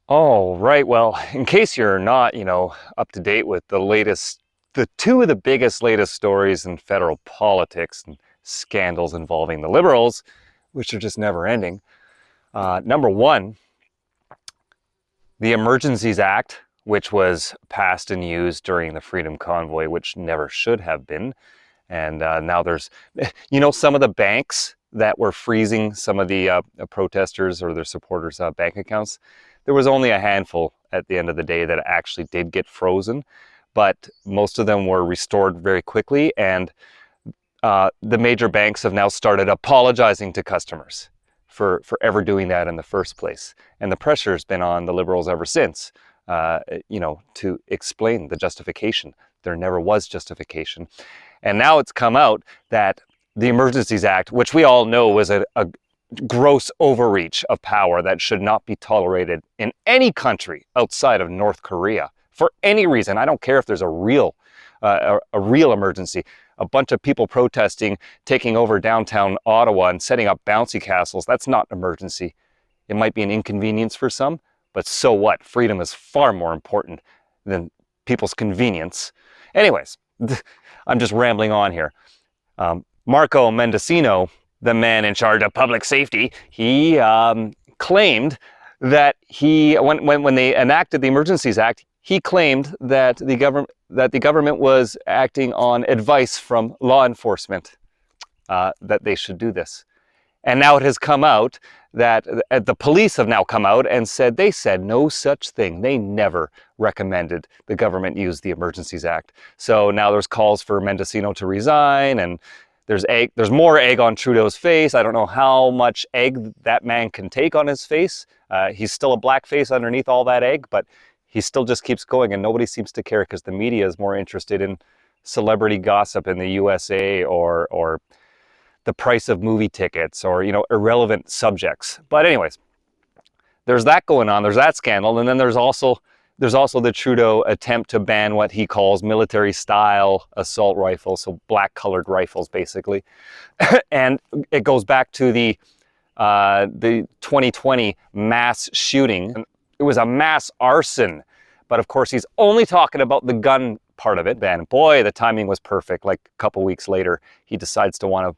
Oh, right. Well, in case you're not, up to date with the two of the biggest latest stories in federal politics and scandals involving the Liberals, which are just never ending. Number one, the Emergencies Act, which was passed and used during the Freedom Convoy, which never should have been. And now there's, some of the banks that were freezing some of the protesters or their supporters' bank accounts. There was only a handful at the end of the day that actually did get frozen, but most of them were restored very quickly. And the major banks have now started apologizing to customers for ever doing that in the first place. And the pressure has been on the Liberals ever since, to explain the justification. There never was justification. And now it's come out that the Emergencies Act, which we all know was a gross overreach of power that should not be tolerated in any country outside of North Korea for any reason. I don't care if there's a real emergency. A bunch of people protesting, taking over downtown Ottawa and setting up bouncy castles. That's not an emergency. It might be an inconvenience for some, but so what? Freedom is far more important than people's convenience. Anyways, I'm just rambling on here. Marco Mendicino, the man in charge of public safety, he claimed that when they enacted the Emergencies Act, he claimed that the government was acting on advice from law enforcement that they should do this. And now it has come out that the police have now come out and said they said no such thing. They never recommended the government use the Emergencies Act. So now there's calls for Mendicino to resign, and there's more egg on Trudeau's face. I don't know how much egg that man can take on his face. He's still a black face underneath all that egg, but he still just keeps going, and nobody seems to care because the media is more interested in celebrity gossip in the USA or the price of movie tickets or, irrelevant subjects. But anyways, there's that going on. There's that scandal. And then there's also the Trudeau attempt to ban what he calls military style assault rifles. So black colored rifles, basically. And it goes back to the 2020 mass shooting. It was a mass arson. But of course, he's only talking about the gun part of it. And boy, the timing was perfect. Like a couple weeks later, he decides to want to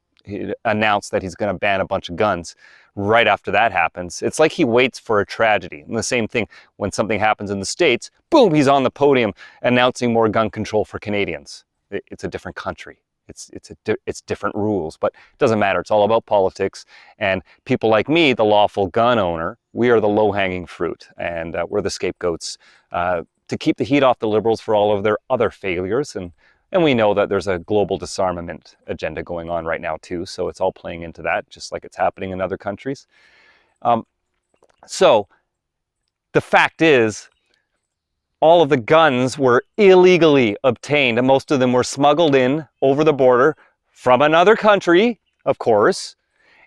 announced that he's going to ban a bunch of guns. Right after that happens, it's like he waits for a tragedy. And the same thing when something happens in the States, boom, he's on the podium announcing more gun control for Canadians. It's a different country. It's different rules, but it doesn't matter. It's all about politics. And people like me, the lawful gun owner, we are the low-hanging fruit, and we're the scapegoats to keep the heat off the Liberals for all of their other failures. And we know that there's a global disarmament agenda going on right now too, so it's all playing into that, just like it's happening in other countries. So the fact is, all of the guns were illegally obtained, and most of them were smuggled in over the border from another country, of course,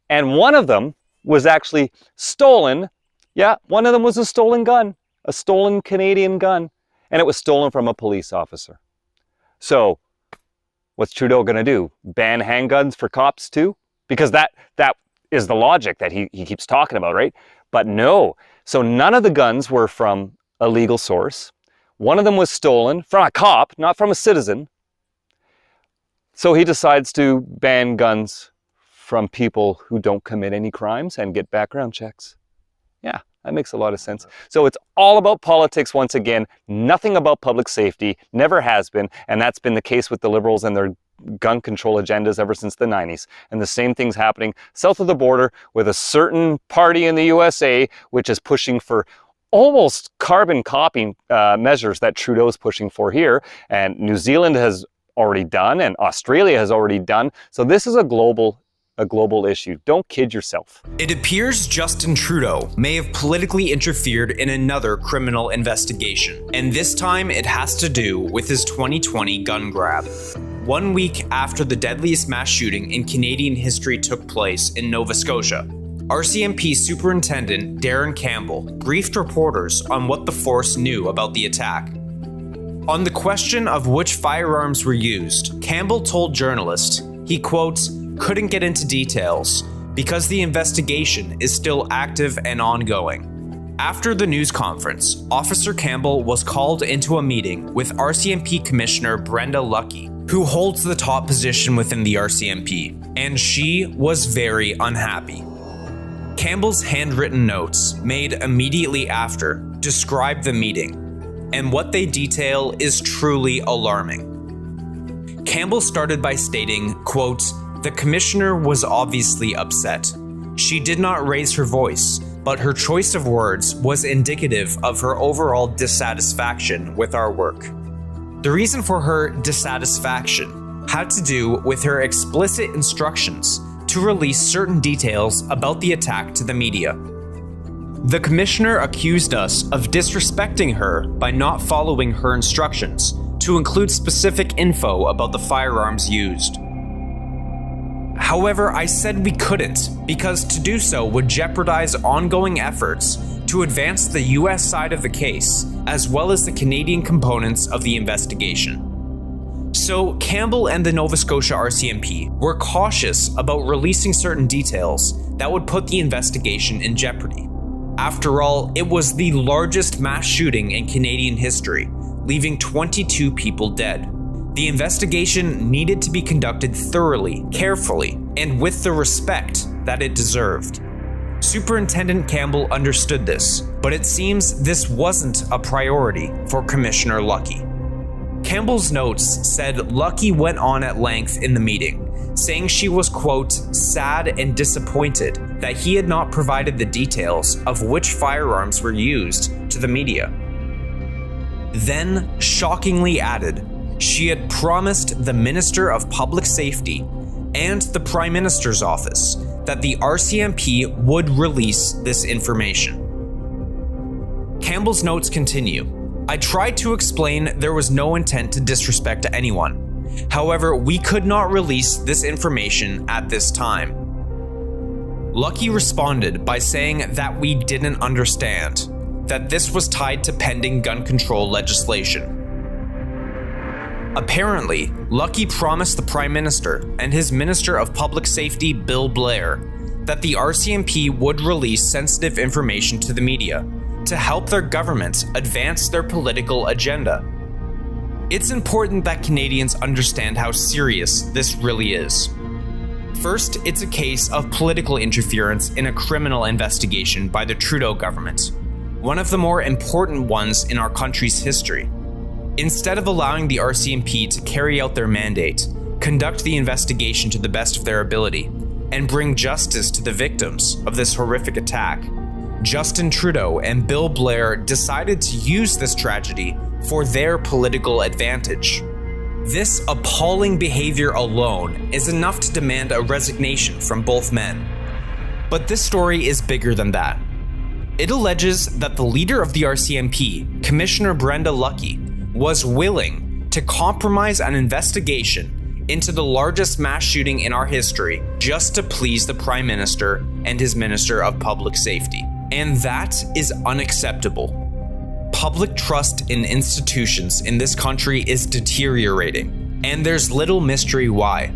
and one of them was actually stolen. Yeah, one of them was a stolen gun, a stolen Canadian gun, and it was stolen from a police officer. So what's Trudeau going to do? Ban handguns for cops too? Because that is the logic that he keeps talking about, right? But no. So none of the guns were from a legal source. One of them was stolen from a cop, not from a citizen. So he decides to ban guns from people who don't commit any crimes and get background checks. Yeah. That makes a lot of sense. So it's all about politics once again, nothing about public safety, never has been, and that's been the case with the Liberals and their gun control agendas ever since the 90s. And the same thing's happening south of the border with a certain party in the USA, which is pushing for almost carbon copying measures that Trudeau's pushing for here, and New Zealand has already done, and Australia has already done. So this is a global issue. Don't kid yourself. It appears Justin Trudeau may have politically interfered in another criminal investigation, and this time it has to do with his 2020 gun grab. 1 week after the deadliest mass shooting in Canadian history took place in Nova Scotia, RCMP Superintendent Darren Campbell briefed reporters on what the force knew about the attack. On the question of which firearms were used, Campbell told journalists he, quotes, couldn't get into details because the investigation is still active and ongoing. After the news conference, Officer Campbell was called into a meeting with RCMP Commissioner Brenda Lucki, who holds the top position within the RCMP, and she was very unhappy. Campbell's handwritten notes, made immediately after, describe the meeting, and what they detail is truly alarming. Campbell started by stating, quote, "The commissioner was obviously upset. She did not raise her voice, but her choice of words was indicative of her overall dissatisfaction with our work." The reason for her dissatisfaction had to do with her explicit instructions to release certain details about the attack to the media. The commissioner accused us of disrespecting her by not following her instructions to include specific info about the firearms used. However, I said we couldn't, because to do so would jeopardize ongoing efforts to advance the US side of the case, as well as the Canadian components of the investigation. So Campbell and the Nova Scotia RCMP were cautious about releasing certain details that would put the investigation in jeopardy. After all, it was the largest mass shooting in Canadian history, leaving 22 people dead. The investigation needed to be conducted thoroughly, carefully, and with the respect that it deserved. Superintendent Campbell understood this, but it seems this wasn't a priority for Commissioner Lucki. Campbell's notes said Lucki went on at length in the meeting, saying she was, quote, "sad and disappointed that he had not provided the details of which firearms were used to the media." Then, shockingly added, she had promised the Minister of Public Safety and the Prime Minister's office that the RCMP would release this information. Campbell's notes continue. "I tried to explain there was no intent to disrespect anyone. However, we could not release this information at this time." Lucki responded by saying that we didn't understand, that this was tied to pending gun control legislation. Apparently, Lucki promised the Prime Minister and his Minister of Public Safety, Bill Blair, that the RCMP would release sensitive information to the media to help their governments advance their political agenda. It's important that Canadians understand how serious this really is. First, it's a case of political interference in a criminal investigation by the Trudeau government, one of the more important ones in our country's history. Instead of allowing the RCMP to carry out their mandate, conduct the investigation to the best of their ability, and bring justice to the victims of this horrific attack, Justin Trudeau and Bill Blair decided to use this tragedy for their political advantage. This appalling behavior alone is enough to demand a resignation from both men. But this story is bigger than that. It alleges that the leader of the RCMP, Commissioner Brenda Lucki, was willing to compromise an investigation into the largest mass shooting in our history just to please the Prime Minister and his Minister of Public Safety. And that is unacceptable. Public trust in institutions in this country is deteriorating, and there's little mystery why.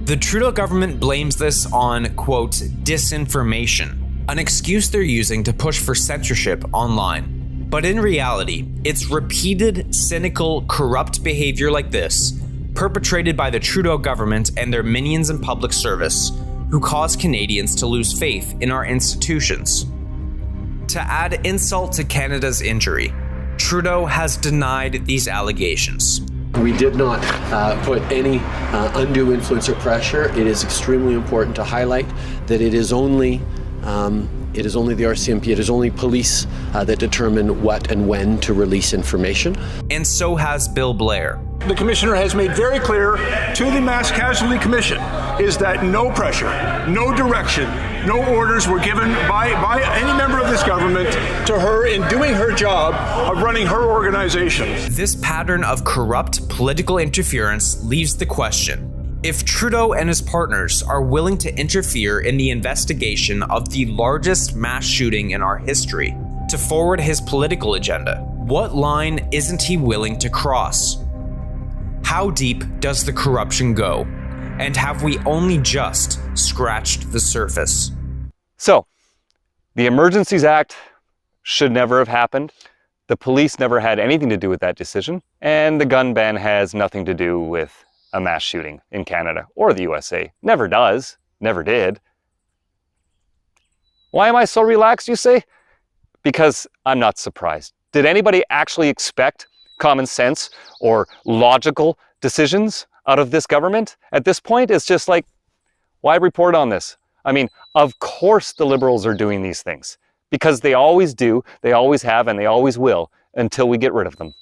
The Trudeau government blames this on, quote, disinformation, an excuse they're using to push for censorship online. But in reality, it's repeated, cynical, corrupt behavior like this, perpetrated by the Trudeau government and their minions in public service, who cause Canadians to lose faith in our institutions. To add insult to Canada's injury, Trudeau has denied these allegations. We did not put any undue influence or pressure. It is extremely important to highlight that it is only the RCMP, it is only police that determine what and when to release information. And so has Bill Blair. The Commissioner has made very clear to the Mass Casualty Commission is that no pressure, no direction, no orders were given by any member of this government to her in doing her job of running her organization. This pattern of corrupt political interference leaves the question: if Trudeau and his partners are willing to interfere in the investigation of the largest mass shooting in our history to forward his political agenda, what line isn't he willing to cross? How deep does the corruption go? And have we only just scratched the surface? So, the Emergencies Act should never have happened. The police never had anything to do with that decision. And the gun ban has nothing to do with a mass shooting in Canada or the USA. Never does. Never did. Why am I so relaxed, you say? Because I'm not surprised. Did anybody actually expect common sense or logical decisions out of this government? At this point, it's just like, why report on this? I mean, of course the Liberals are doing these things because they always do, they always have, and they always will until we get rid of them.